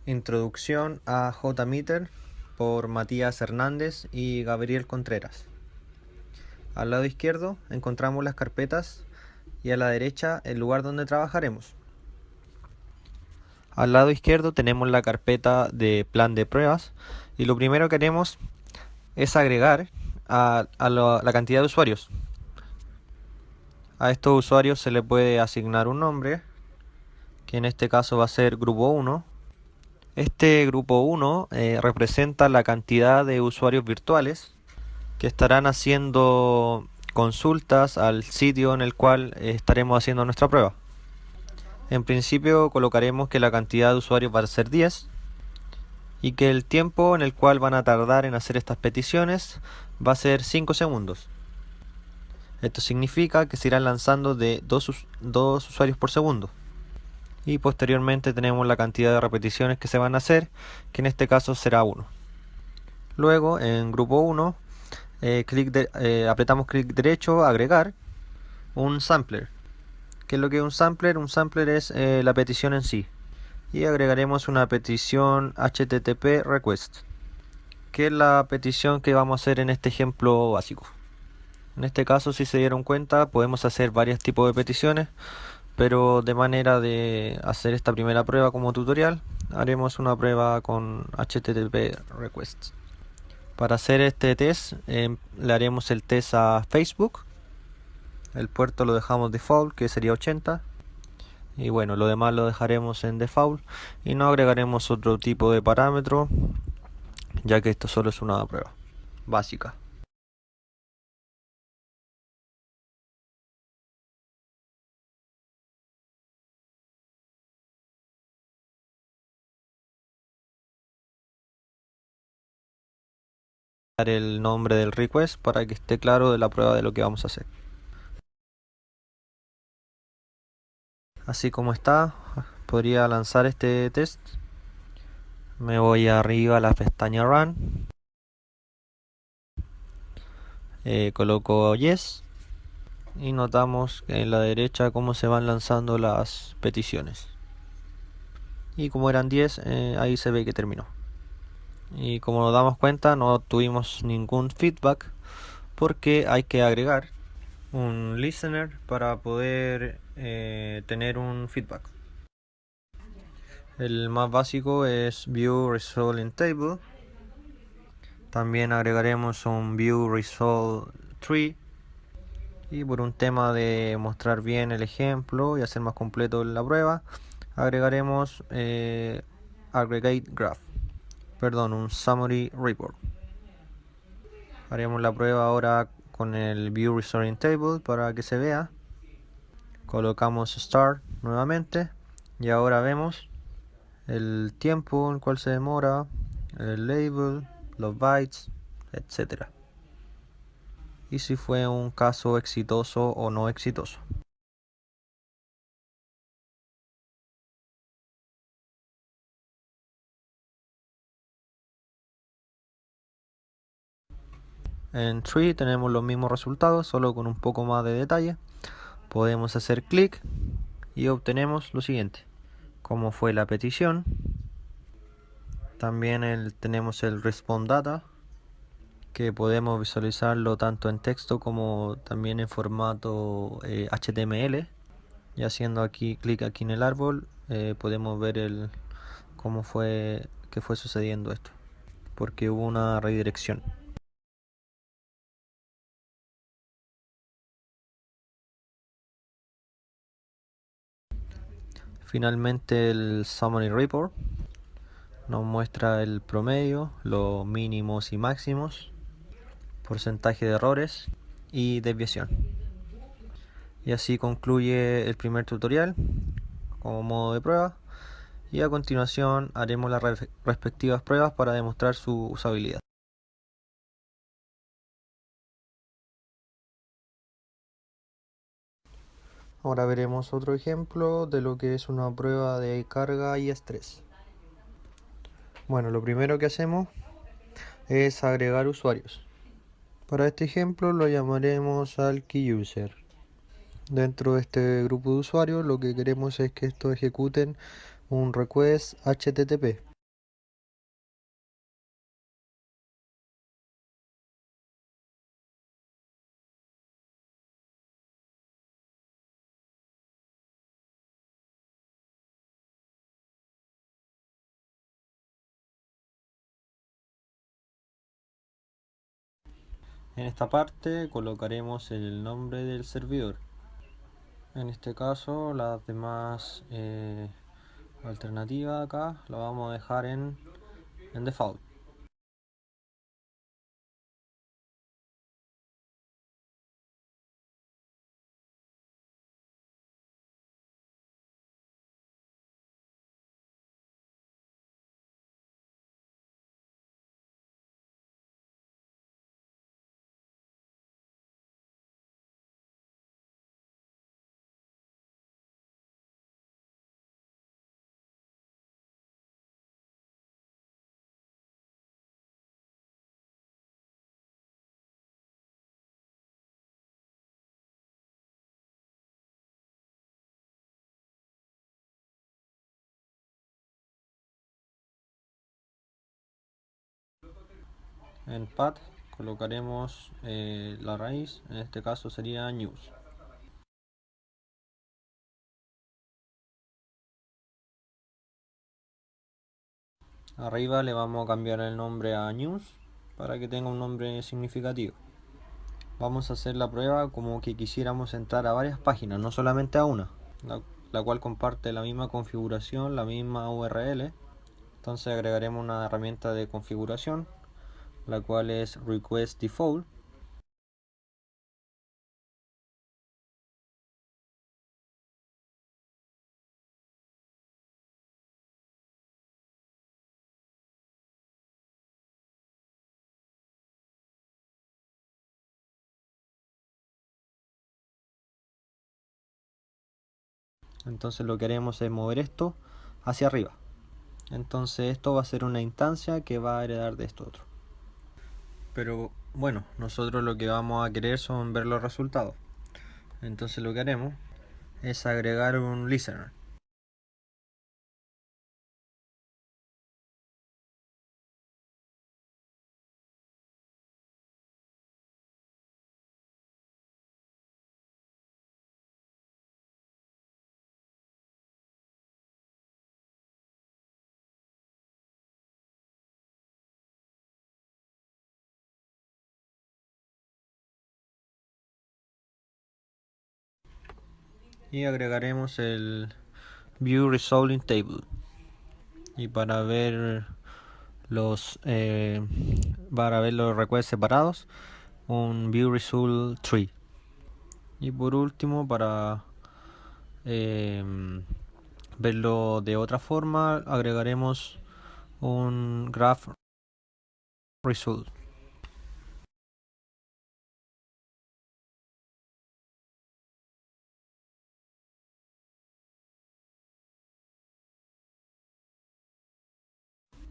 Introducción a JMeter por Matías Hernández y Gabriel Contreras. Al lado izquierdo encontramos las carpetas y a la derecha el lugar donde trabajaremos. Al lado izquierdo tenemos la carpeta de plan de pruebas y lo primero que haremos es agregar a la cantidad de usuarios. A estos usuarios se le puede asignar un nombre, que en este caso va a ser grupo 1. Este grupo 1 representa la cantidad de usuarios virtuales que estarán haciendo consultas al sitio en el cual estaremos haciendo nuestra prueba. En principio colocaremos que la cantidad de usuarios va a ser 10 y que el tiempo en el cual van a tardar en hacer estas peticiones va a ser 5 segundos. Esto significa que se irán lanzando de 2 usuarios por segundo. Y posteriormente tenemos la cantidad de repeticiones que se van a hacer, que en este caso será 1. Luego en grupo 1 apretamos clic derecho, agregar un sampler. ¿Qué es lo que es un sampler? Un sampler es la petición en sí. Y agregaremos una petición HTTP request, que es la petición que vamos a hacer en este ejemplo básico. En este caso, si se dieron cuenta, podemos hacer varios tipos de peticiones, pero de manera de hacer esta primera prueba como tutorial, haremos una prueba con HTTP request. Para hacer este test, le haremos el test a Facebook. El puerto lo dejamos default, que sería 80. Y bueno, lo demás lo dejaremos en default y no agregaremos otro tipo de parámetro, ya que esto solo es una prueba básica. Dar el nombre del request para que esté claro de la prueba de lo que vamos a hacer. Así como está, podría lanzar este test. Me voy arriba a la pestaña Run. Coloco Yes. Y notamos en la derecha cómo se van lanzando las peticiones. Y como eran 10, ahí se ve que terminó. Y como nos damos cuenta, no tuvimos ningún feedback porque hay que agregar un listener para poder tener un feedback. El más básico es View Result in Table. También agregaremos un View Result Tree. Y por un tema de mostrar bien el ejemplo y hacer más completo la prueba, agregaremos Aggregate Graph. Un Summary Report. Haremos la prueba ahora con el View Result in Table para que se vea. Colocamos Start nuevamente y ahora vemos el tiempo en el cual se demora, el label, los bytes, etc. Y si fue un caso exitoso o no exitoso. En Tree tenemos los mismos resultados, solo con un poco más de detalle. Podemos hacer clic y obtenemos lo siguiente: cómo fue la petición. También tenemos el Response Data, que podemos visualizarlo tanto en texto como también en formato HTML. Y haciendo aquí clic aquí en el árbol, podemos ver cómo fue que fue sucediendo esto, porque hubo una redirección. Finalmente el Summary Report nos muestra el promedio, los mínimos y máximos, porcentaje de errores y desviación. Y así concluye el primer tutorial como modo de prueba, y a continuación haremos las respectivas pruebas para demostrar su usabilidad. Ahora veremos otro ejemplo de lo que es una prueba de carga y estrés. Bueno, lo primero que hacemos es agregar usuarios. Para este ejemplo lo llamaremos al key user. Dentro de este grupo de usuarios lo que queremos es que estos ejecuten un request HTTP. En esta parte colocaremos el nombre del servidor. En este caso las demás alternativas acá la vamos a dejar en default. En path colocaremos la raíz, en este caso sería news. Arriba le vamos a cambiar el nombre a news para que tenga un nombre significativo. Vamos a hacer la prueba como que quisiéramos entrar a varias páginas, no solamente a una, la cual comparte la misma configuración, la misma URL. Entonces agregaremos una herramienta de configuración, la cual es request default. Entonces lo que haremos es mover esto hacia arriba. Entonces esto va a ser una instancia que va a heredar de esto otro. Pero bueno, nosotros lo que vamos a querer son ver los resultados. Entonces lo que haremos es agregar un listener. Y agregaremos el View Resolving Table. Y para ver los requests separados, un View Result Tree. Y por último, para verlo de otra forma, agregaremos un Graph Result.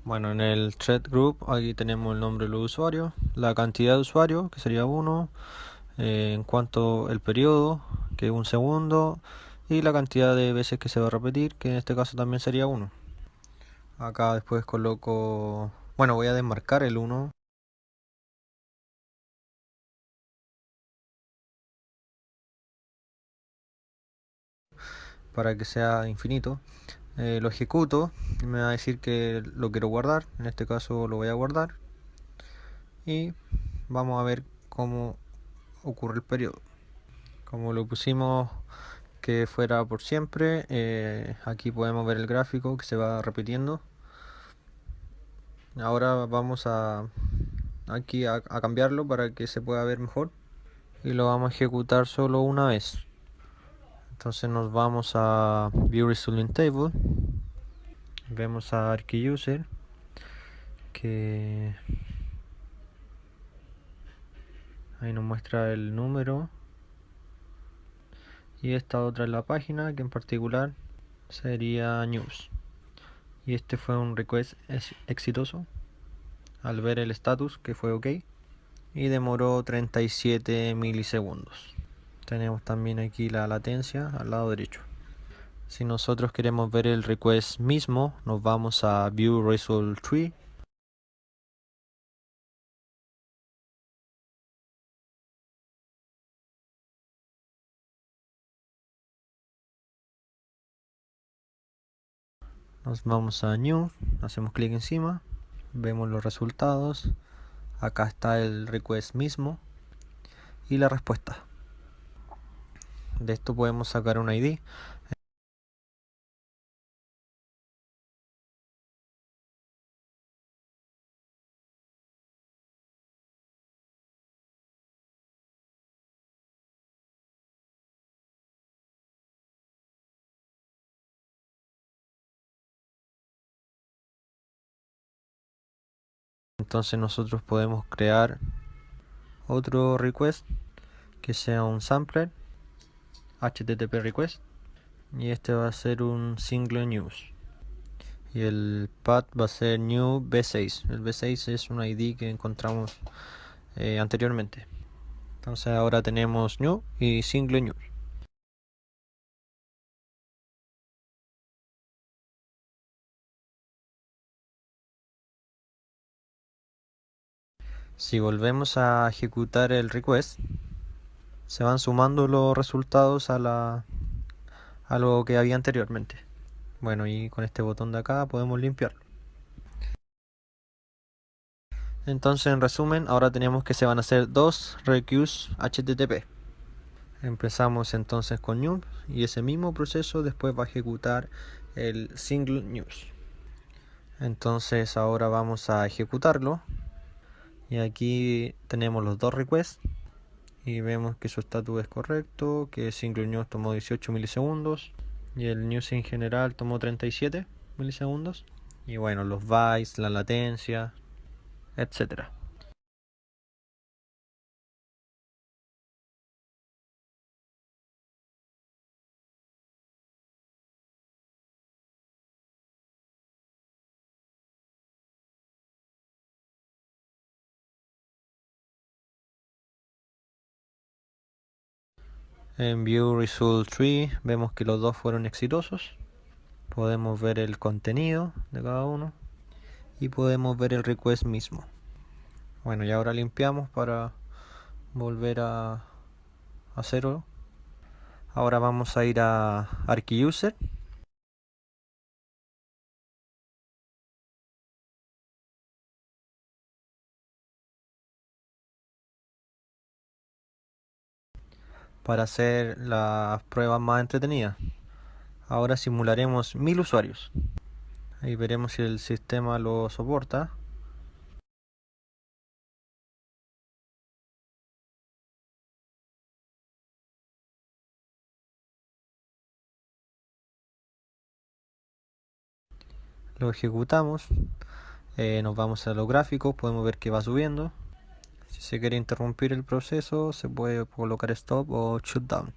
Bueno, en el thread group aquí tenemos el nombre de los usuarios, la cantidad de usuarios, que sería 1, en cuanto el periodo, que es 1 segundo, y la cantidad de veces que se va a repetir, que en este caso también sería 1. Acá después coloco, bueno, voy a desmarcar el 1 para que sea infinito. Lo ejecuto y me va a decir que lo quiero guardar, en este caso lo voy a guardar, y vamos a ver cómo ocurre el periodo. Como lo pusimos que fuera por siempre, aquí podemos ver el gráfico que se va repitiendo. Ahora vamos aquí a cambiarlo para que se pueda ver mejor, y lo vamos a ejecutar solo una vez. Entonces nos vamos a View Resulting Table, vemos a ArchiUser que ahí nos muestra el número, y esta otra es la página, que en particular sería News. Y este fue un request exitoso al ver el status que fue OK, y demoró 37 milisegundos. Tenemos también aquí la latencia al lado derecho. Si nosotros queremos ver el request mismo, nos vamos a View Result Tree. Nos vamos a New, hacemos clic encima, vemos los resultados. Acá está el request mismo, y la respuesta. De esto podemos sacar un ID. Entonces nosotros podemos crear otro request que sea un sampler HTTP request, y este va a ser un single news, y el path va a ser new v6. El v6 es un ID que encontramos anteriormente. Entonces ahora tenemos new y single news. Si volvemos a ejecutar el request, se van sumando los resultados a lo que había anteriormente. Bueno, y con este botón de acá podemos limpiarlo. Entonces, en resumen, ahora tenemos que se van a hacer dos requests HTTP. Empezamos entonces con new, y ese mismo proceso después va a ejecutar el single news. Entonces ahora vamos a ejecutarlo, y aquí tenemos los dos requests y vemos que su estatus es correcto, que single news tomó 18 milisegundos y el news en general tomó 37 milisegundos, y bueno, los bytes, la latencia, etcétera. En View Result Tree vemos que los dos fueron exitosos. Podemos ver el contenido de cada uno y podemos ver el request mismo. Bueno, y ahora limpiamos para volver a cero. Ahora vamos a ir a ArchiUser. Para hacer las pruebas más entretenidas. Ahora simularemos 1000 usuarios. Ahí veremos si el sistema lo soporta. Lo ejecutamos. Nos vamos a los gráficos, podemos ver que va subiendo. Si se quiere interrumpir el proceso, se puede colocar stop o shutdown.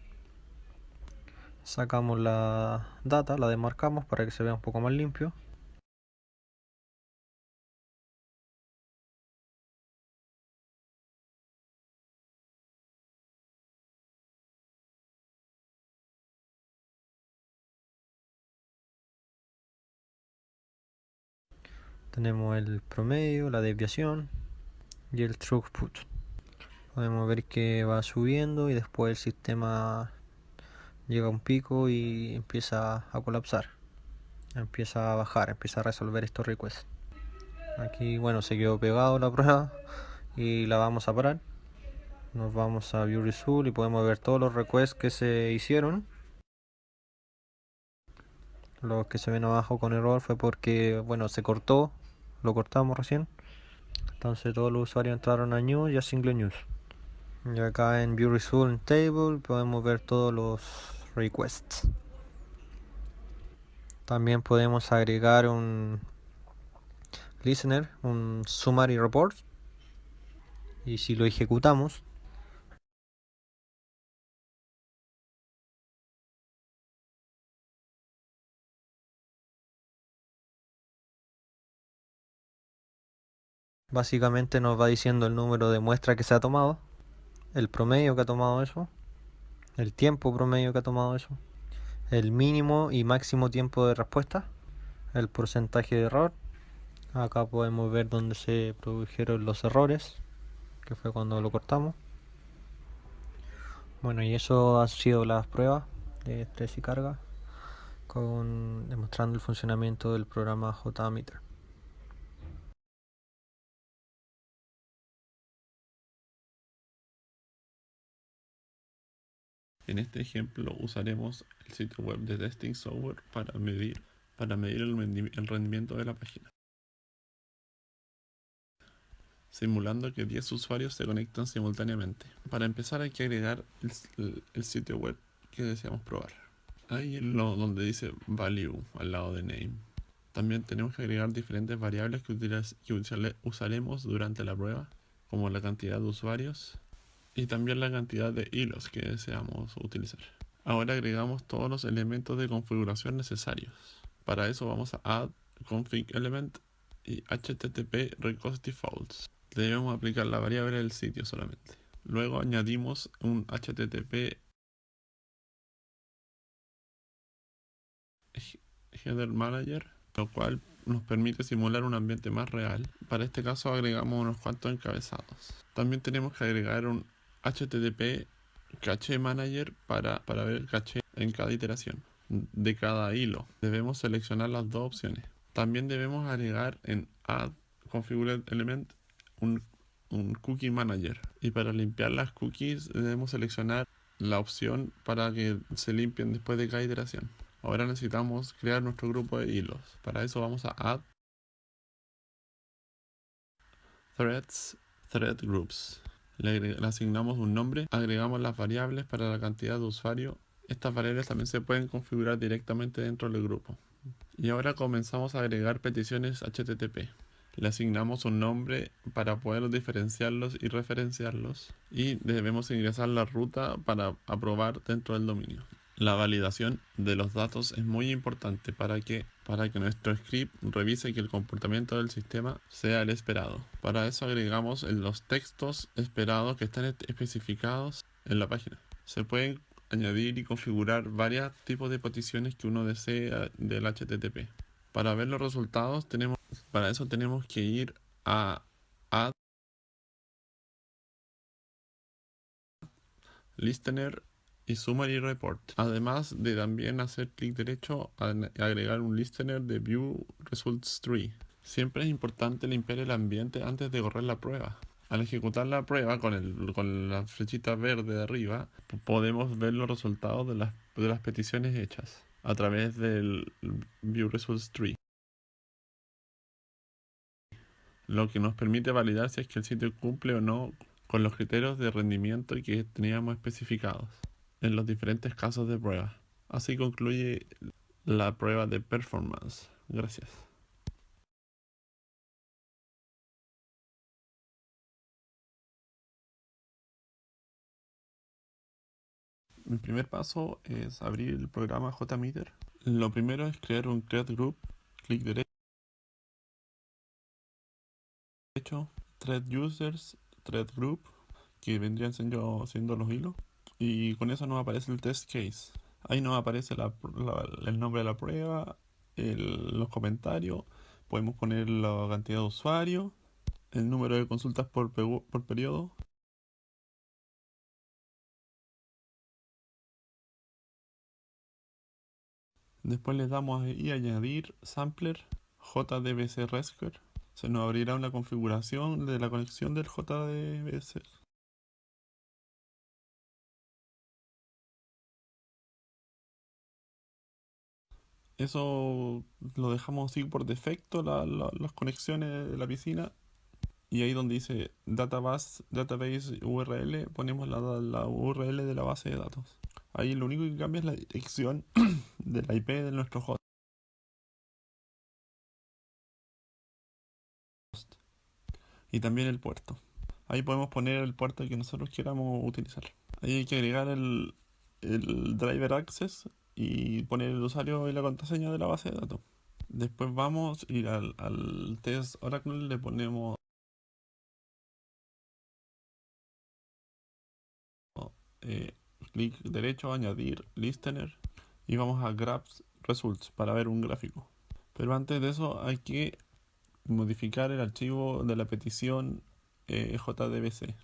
Sacamos la data, la demarcamos para que se vea un poco más limpio. Tenemos el promedio, la desviación y el throughput. Podemos ver que va subiendo y después el sistema llega a un pico y empieza a colapsar. Empieza a bajar, empieza a resolver estos requests. Aquí, bueno, se quedó pegado la prueba y la vamos a parar. Nos vamos a View Result y podemos ver todos los requests que se hicieron. Los que se ven abajo con error fue porque, bueno, se cortó, lo cortamos recién. Entonces todos los usuarios entraron a News y a Single News. Y acá en View Result Table podemos ver todos los requests. También podemos agregar un listener, un summary report, y si lo ejecutamos, básicamente nos va diciendo el número de muestras que se ha tomado, el promedio que ha tomado eso, el tiempo promedio que ha tomado eso, el mínimo y máximo tiempo de respuesta, el porcentaje de error. Acá podemos ver dónde se produjeron los errores, que fue cuando lo cortamos. Bueno, y eso ha sido las pruebas de estrés y carga, demostrando el funcionamiento del programa JMeter. En este ejemplo usaremos el sitio web de Testing Software para medir el rendimiento de la página, simulando que 10 usuarios se conectan simultáneamente. Para empezar hay que agregar el sitio web que deseamos probar. Ahí donde dice Value al lado de Name. También tenemos que agregar diferentes variables que usaremos durante la prueba, como la cantidad de usuarios y también la cantidad de hilos que deseamos utilizar. Ahora agregamos todos los elementos de configuración necesarios. Para eso vamos a add config element y http request defaults. Debemos aplicar la variable del sitio solamente. Luego añadimos un http header manager, lo cual nos permite simular un ambiente más real. Para este caso agregamos unos cuantos encabezados. También tenemos que agregar un http cache manager para ver el caché en cada iteración de cada hilo. Debemos seleccionar las dos opciones. También debemos agregar en add configured element un cookie manager, y para limpiar las cookies debemos seleccionar la opción para que se limpien después de cada iteración. Ahora necesitamos crear nuestro grupo de hilos. Para eso vamos a add threads, thread groups. Le asignamos un nombre, agregamos las variables para la cantidad de usuarios. Estas variables también se pueden configurar directamente dentro del grupo. Y ahora comenzamos a agregar peticiones HTTP. Le asignamos un nombre para poder diferenciarlos y referenciarlos, y debemos ingresar la ruta para aprobar dentro del dominio. La validación de los datos es muy importante para que nuestro script revise que el comportamiento del sistema sea el esperado. Para eso agregamos los textos esperados que están especificados en la página. Se pueden añadir y configurar varios tipos de peticiones que uno desee del HTTP. Para ver los resultados para eso tenemos que ir a Add Listener y Summary Report. Además de también hacer clic derecho a agregar un listener de View Results Tree. Siempre es importante limpiar el ambiente antes de correr la prueba. Al ejecutar la prueba con la flechita verde de arriba, podemos ver los resultados de las peticiones hechas a través del View Results Tree, lo que nos permite validar si es que el sitio cumple o no con los criterios de rendimiento que teníamos especificados en los diferentes casos de prueba. Así concluye la prueba de performance. Gracias. Mi primer paso es abrir el programa JMeter. Lo primero es crear un Create Group. Clic derecho, Thread Users, Thread Group, que vendrían siendo los hilos. Y con eso nos aparece el test case. Ahí nos aparece el nombre de la prueba, los comentarios. Podemos poner la cantidad de usuarios, el número de consultas por periodo. Después le damos ahí añadir sampler JDBC Resquer. Se nos abrirá una configuración de la conexión del JDBC. Eso lo dejamos así por defecto, las conexiones de la piscina. Y ahí donde dice database URL, ponemos la URL de la base de datos. Ahí lo único que cambia es la dirección de la IP de nuestro host. Y también el puerto. Ahí podemos poner el puerto que nosotros queramos utilizar. Ahí hay que agregar el driver access y poner el usuario y la contraseña de la base de datos. Después vamos a ir al test Oracle, le ponemos eh, clic derecho, añadir listener, y vamos a grab results para ver un gráfico. Pero antes de eso hay que modificar el archivo de la petición JDBC.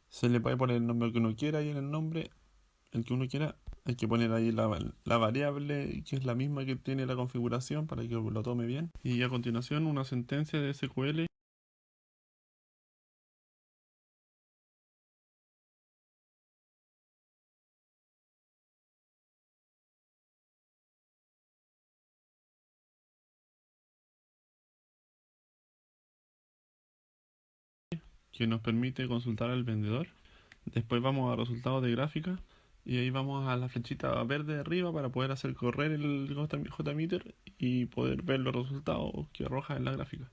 Se le puede poner el nombre que uno quiera ahí en el nombre, el que uno quiera, hay que poner ahí la variable que es la misma que tiene la configuración para que lo tome bien. Y a continuación una sentencia de SQL que nos permite consultar al vendedor. Después vamos a resultados de gráfica y ahí vamos a la flechita verde de arriba para poder hacer correr el JMeter y poder ver los resultados que arroja en la gráfica.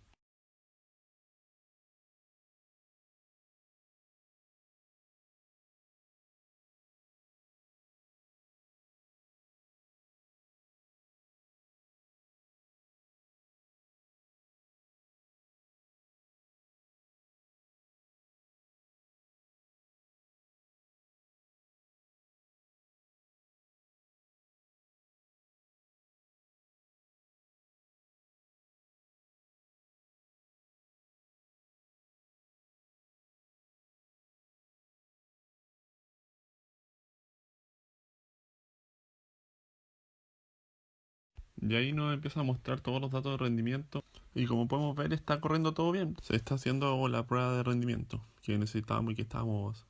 Y ahí nos empieza a mostrar todos los datos de rendimiento. Y como podemos ver, está corriendo todo bien. Se está haciendo la prueba de rendimiento que necesitábamos y que estábamos